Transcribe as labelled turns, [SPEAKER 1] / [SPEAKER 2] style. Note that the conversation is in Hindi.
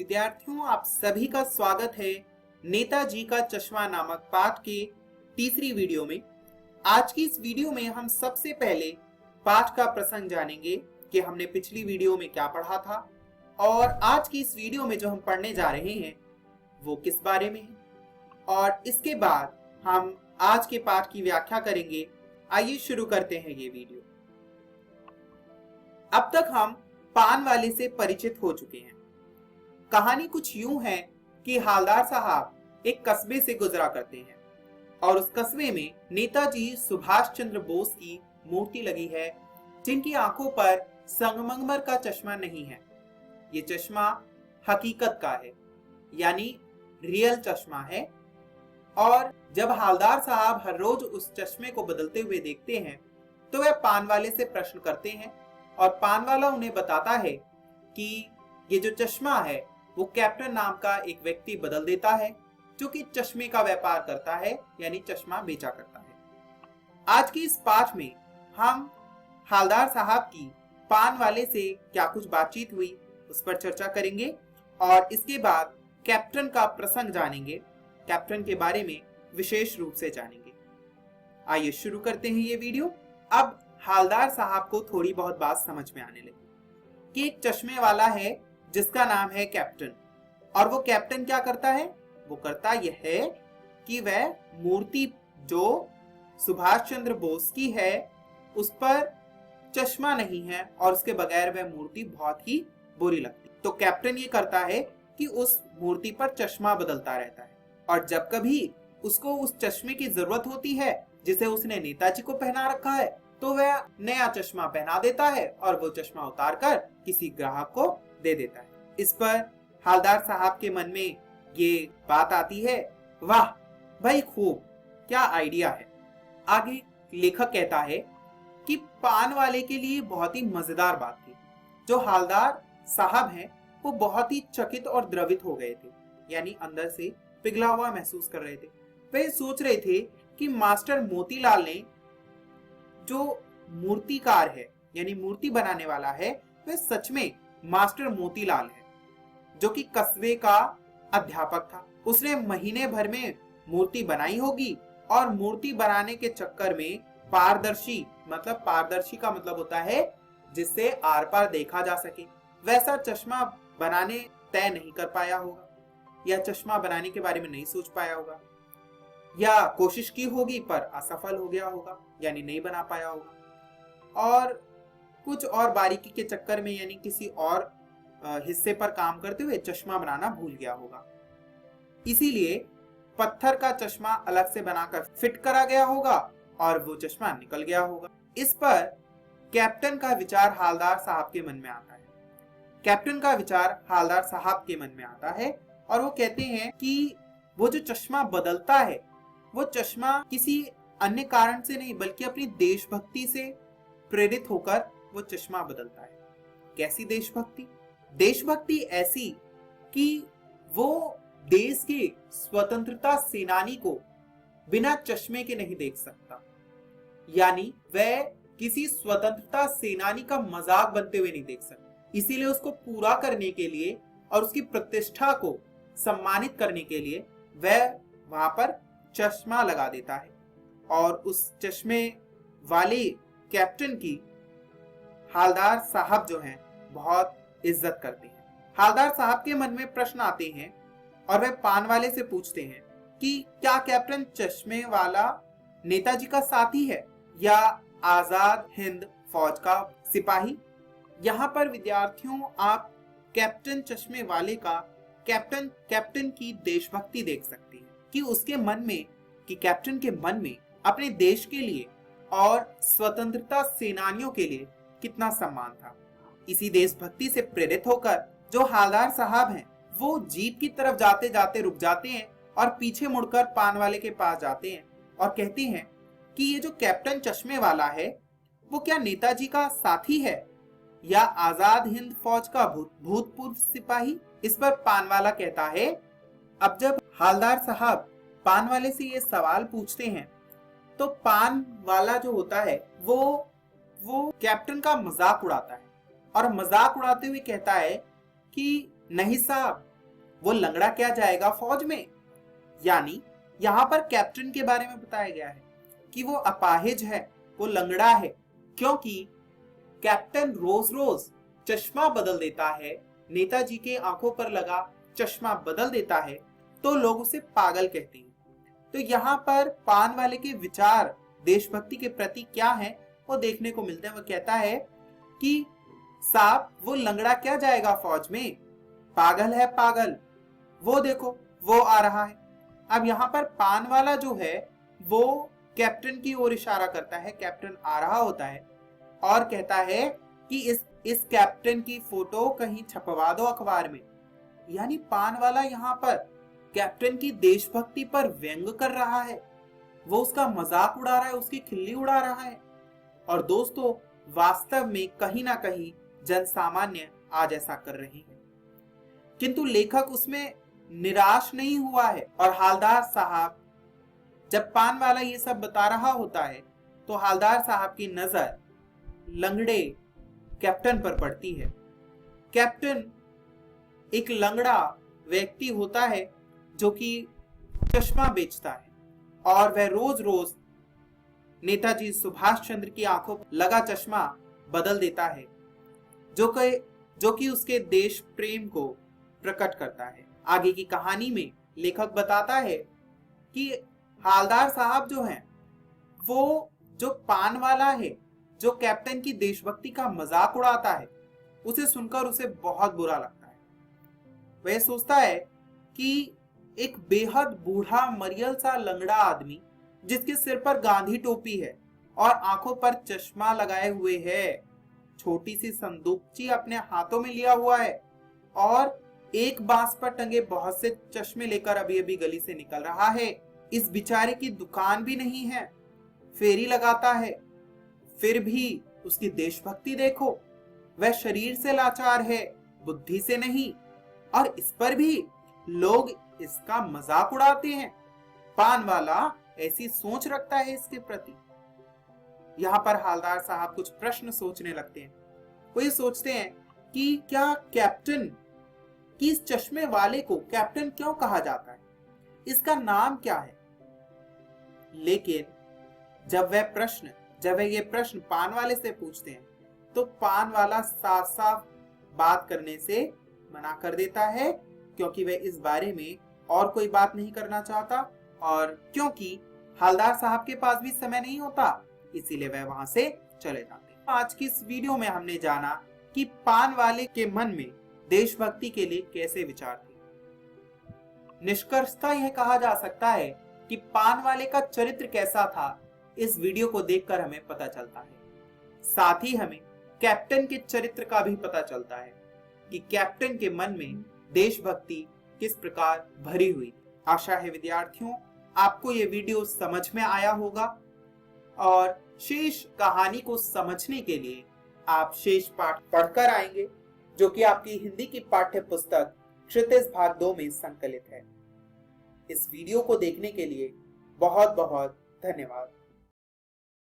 [SPEAKER 1] विद्यार्थियों, आप सभी का स्वागत है नेताजी का चश्मा नामक पाठ के तीसरी वीडियो में। आज की इस वीडियो में हम सबसे पहले पाठ का प्रसंग जानेंगे कि हमने पिछली वीडियो में क्या पढ़ा था और आज की इस वीडियो में जो हम पढ़ने जा रहे हैं वो किस बारे में है, और इसके बाद हम आज के पाठ की व्याख्या करेंगे। आइए शुरू करते हैं ये वीडियो। अब तक हम पान वाले से परिचित हो चुके हैं। कहानी कुछ यूं है कि हालदार साहब एक कस्बे से गुजरा करते हैं और उस कस्बे में नेताजी सुभाष चंद्र बोस की मूर्ति लगी है, जिनकी आंखों पर संगमरमर का चश्मा नहीं है। ये चश्मा हकीकत का है, यानी रियल चश्मा है। और जब हालदार साहब हर रोज उस चश्मे को बदलते हुए देखते हैं तो वह पान वाले से प्रश्न करते हैं और पान वाला उन्हें बताता है कि ये जो चश्मा है वो कैप्टन नाम का एक व्यक्ति बदल देता है, जो कि चश्मे का व्यापार करता है, यानी चश्मा बेचा करता है। आज की इस पाठ में हम हालदार साहब की पान वाले से क्या कुछ बातचीत हुई उस पर चर्चा करेंगे और इसके बाद कैप्टन का प्रसंग जानेंगे, कैप्टन के बारे में विशेष रूप से जानेंगे। आइए शुरू करते हैं ये वीडियो। अब हालदार साहब को थोड़ी बहुत बात समझ में आने लगी कि एक चश्मे वाला है जिसका नाम है कैप्टन, और वो कैप्टन क्या करता है? वो करता यह है कि वह मूर्ति जो सुभाष चंद्र बोस की है उस पर चश्मा नहीं है और उसके बगैर वह मूर्ति बहुत ही बुरी लगती। तो कैप्टन ये करता है कि उस मूर्ति पर चश्मा बदलता रहता है, और जब कभी उसको उस चश्मे की जरूरत होती है जिसे उसने नेताजी को पहना रखा है तो वह नया चश्मा पहना देता है और वो चश्मा उतार कर किसी ग्राहक को दे देता है। इस पर हालदार साहब के मन में ये बात आती है, वाह भाई, खूब, क्या आइडिया है। आगे लेखक कहता है कि पान वाले के लिए बहुत ही मजेदार बात थी। जो हालदार साहब हैं वो बहुत ही चकित और द्रवित हो गए थे, यानी अंदर से पिघला हुआ महसूस कर रहे थे। वे सोच रहे थे कि मास्टर मोतीलाल ने, जो मूर्तिकार है यानी मूर्ति बनाने वाला है, वह सच में मास्टर मोतीलाल है, जो कि कस्बे का अध्यापक था। उसने महीने भर में मूर्ति बनाई होगी और मूर्ति बनाने के चक्कर में पारदर्शी का मतलब होता है जिससे आर पार देखा जा सके, वैसा चश्मा बनाने तय नहीं कर पाया होगा, या चश्मा बनाने के बारे में नहीं सोच पाया होगा, या कोशिश की होगी पर असफल हो गया होगा, यानी नहीं बना पाया होगा, और कुछ और बारीकी के चक्कर में यानी किसी और हिस्से पर काम करते हुए चश्मा बनाना भूल गया होगा। इसीलिए पत्थर का चश्मा अलग से बनाकर फिट करा गया होगा और वो चश्मा निकल गया होगा। इस पर कैप्टन का विचार हालदार साहब के मन में आता है। कैप्टन का विचार हालदार साहब के मन में आता है और वो कहते हैं कि वो जो चश्मा बदलता है वो चश्मा किसी अन्य कारण से नहीं बल्कि अपनी देशभक्ति से प्रेरित होकर वो चश्मा बदलता है। कैसी देशभक्ति? देशभक्ति ऐसी कि वो देश के स्वतंत्रता सेनानी को बिना चश्मे के नहीं देख सकता, यानी वह किसी स्वतंत्रता सेनानी का मजाक बनते हुए नहीं देख सकता। इसीलिए उसको पूरा करने के लिए और उसकी प्रतिष्ठा को सम्मानित करने के लिए वह वहां पर चश्मा लगा देता है, और उस चश्मे वाले कैप्टन की हालदार साहब जो हैं बहुत इज्जत करते हैं। हालदार साहब के मन में प्रश्न आते हैं और वह पान वाले से पूछते हैं कि क्या कैप्टन चश्मे वाला नेताजी का साथी है या आजाद हिंद फौज का सिपाही? यहाँ पर विद्यार्थियों, आप कैप्टन चश्मे वाले का कैप्टन की देशभक्ति देख सकते हैं कि उसके मन में, कि कैप्टन के मन में अपने देश के लिए और स्वतंत्रता सेनानियों के लिए कितना सम्मान था। इसी देशभक्ति से प्रेरित होकर जो हालदार साहब हैं वो जीप की तरफ जाते जाते रुक जाते हैं और पीछे मुड़कर पान वाले के पास जाते हैं और कहते हैं कि ये जो कैप्टन चश्मे वाला है वो क्या नेताजी का साथी है या आजाद हिंद फौज का भूतपूर्व सिपाही? इस पर पान वाला कहता है, अब जब हालदार साहब पान वाले से ये सवाल पूछते हैं तो पान वाला जो होता है वो कैप्टन का मजाक उड़ाता है और मजाक उड़ाते हुए कहता है कि नहीं साहब, वो लंगड़ा क्या जाएगा फौज में। यानी यहाँ पर कैप्टन के बारे में बताया गया है कि वो अपाहिज है, वो लंगड़ा है, क्योंकि कैप्टन रोज रोज चश्मा बदल देता है, नेताजी के आंखों पर लगा चश्मा बदल देता है, तो लोग उसे पागल कहते हैं। तो यहाँ पर पान वाले के विचार देशभक्ति के प्रति क्या है वो देखने को मिलते हैं। वो कहता है कि साहब वो लंगड़ा क्या जाएगा फौज में, पागल है पागल, वो देखो वो आ रहा है। अब यहाँ पर पान वाला जो है वो कैप्टन की ओर इशारा करता है, कैप्टन आ रहा होता है और कहता है कि इस कैप्टन की फोटो कहीं छपवा दो अखबार में। यानी पान वाला यहाँ पर कैप्टन की देशभक्ति पर व्यंग कर रहा है, वो उसका मजाक उड़ा रहा है, उसकी खिल्ली उड़ा रहा है। और दोस्तों वास्तव में कहीं ना कहीं जन सामान्य आज ऐसा कर रहे हैं, किंतु लेखक उसमें निराश नहीं हुआ है। और हालदार साहब जब पान वाला ये सब बता रहा होता है तो हालदार साहब की नजर लंगड़े कैप्टन पर पड़ती है। कैप्टन एक लंगड़ा व्यक्ति होता है जो कि चश्मा बेचता है और वह रोज रोज नेताजी सुभाष चंद्र की आंखों पर लगा चश्मा बदल देता है, जो कि उसके देश प्रेम को प्रकट करता है। आगे की कहानी में लेखक बताता है कि हालदार साहब जो हैं वो जो पान वाला है, जो कैप्टन की देशभक्ति का मजाक उड़ाता है, उसे सुनकर उसे बहुत बुरा लगता है। वह सोचता है कि एक बेहद बूढ़ा मरियल सा लंगड़ा आदमी जिसके सिर पर गांधी टोपी है और आंखों पर चश्मा लगाए हुए है, छोटी सी संदूकची अपने हाथों में लिया हुआ है और एक बांस पर टंगे बहुत से चश्मे लेकर अभी अभी गली से निकल रहा है। इस बेचारे की दुकान भी नहीं है, फेरी लगाता है, फिर भी उसकी देशभक्ति देखो। वह शरीर से लाचार है, बुद्धि से नहीं, और इस पर भी लोग इसका मजाक उड़ाते हैं। पान वाला ऐसी सोच रखता है इसके प्रति। यहाँ पर हालदार साहब कुछ प्रश्न सोचने लगते हैं। वो ये सोचते हैं कि क्या कैप्टन कि इस चश्मे वाले को कैप्टन क्यों कहा जाता है, इसका नाम क्या है। लेकिन जब वह ये प्रश्न पान वाले से पूछते हैं तो पान वाला साफ साफ बात करने से मना कर देता है, क्योंकि वह इस बारे में और कोई बात नहीं करना चाहता और क्योंकि हालदार साहब के पास भी समय नहीं होता, इसीलिए वह वहां से चले जाते हैं। आज की इस वीडियो में हमने जाना कि पान वाले के मन में देशभक्ति के लिए कैसे विचार थे। निष्कर्षतः यह कहा जा सकता है कि पान वाले का चरित्र कैसा था इस वीडियो को देखकर हमें पता चलता है। साथ ही हमें कैप्टन के चरित्र का भी पता चलता है कि कैप्टन के मन में देशभक्ति किस प्रकार भरी हुई। आशा है विद्यार्थियों आपको ये वीडियो समझ में आया होगा और शेष कहानी को समझने के लिए आप शेष पाठ पढ़कर आएंगे, जो कि आपकी हिंदी की पाठ्य पुस्तक क्षितिज भाग 2 में संकलित है। इस वीडियो को देखने के लिए बहुत बहुत धन्यवाद।